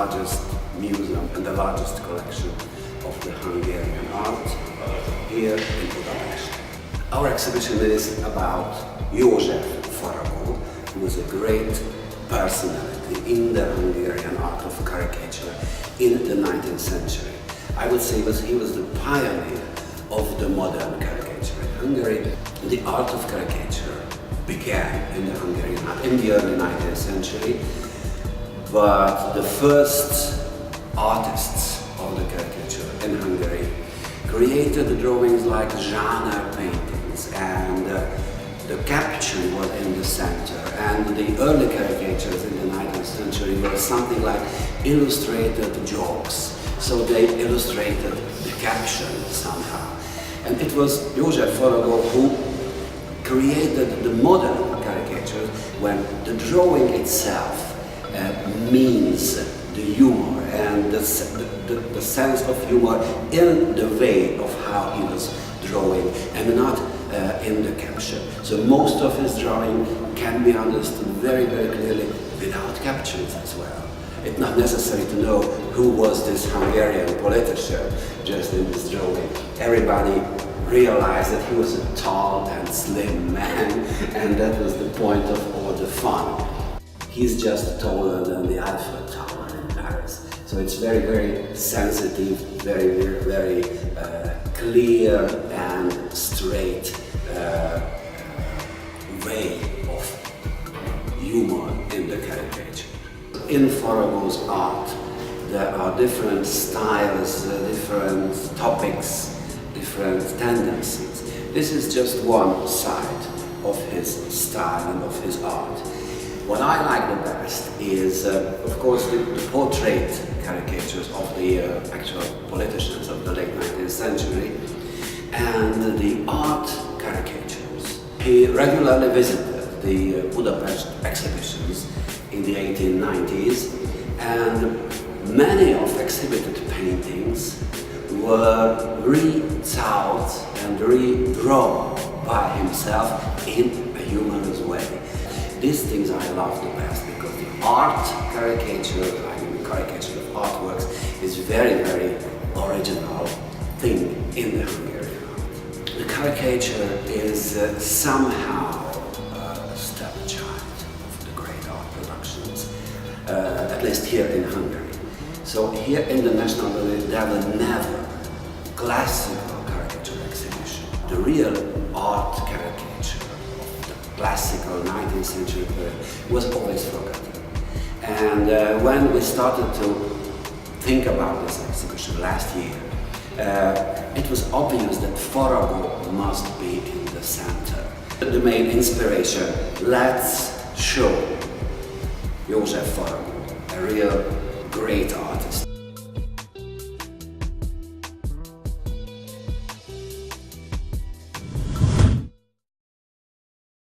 largest museum and the largest collection of the Hungarian art here in Budapest. Our exhibition is about Jozsef Farago, who was a great personality in the Hungarian art of caricature in the 19th century. I would say he was the pioneer of the modern caricature in Hungary. The art of caricature began in the Hungarian art in the early 19th century, but the first artists of the caricature in Hungary created drawings like genre paintings, and the caption was in the center, and the early caricatures in the 19th century were something like illustrated jokes, so they illustrated the caption somehow. And it was Jozsef Farago who created the modern caricatures when the drawing itself means the humor and the sense of humor in the way of how he was drawing and not in the caption. So most of his drawing can be understood very, very clearly without captions as well. It's not necessary to know who was this Hungarian politician just in this drawing. Everybody realized that he was a tall and slim man, and that was the point of all the fun. He's just taller than the Eiffel Tower in Paris. So it's very, very sensitive, very, very clear and straight way of humor in the caricature. In Farago's art, there are different styles, different topics, different tendencies. This is just one side of his style and of his art. What I like the best is, of course, the portrait caricatures of the actual politicians of the late 19th century and the art caricatures. He regularly visited the Budapest exhibitions in the 1890s, and many of exhibited paintings were rethought and redrawn by himself in a humorous way. These things I love the best because the art caricature, I mean the caricature of artworks, is very, very original thing in the Hungarian art. The caricature is somehow a stepchild of the great art productions, at least here in Hungary. So here in the National Gallery there were never classical caricature exhibition. The real art caricature of the classical 19th century period was always forgotten. And when we started to think about this exhibition last year, it was obvious that Farago must be in the center. The main inspiration, let's show Jozsef Farago, a real great artist.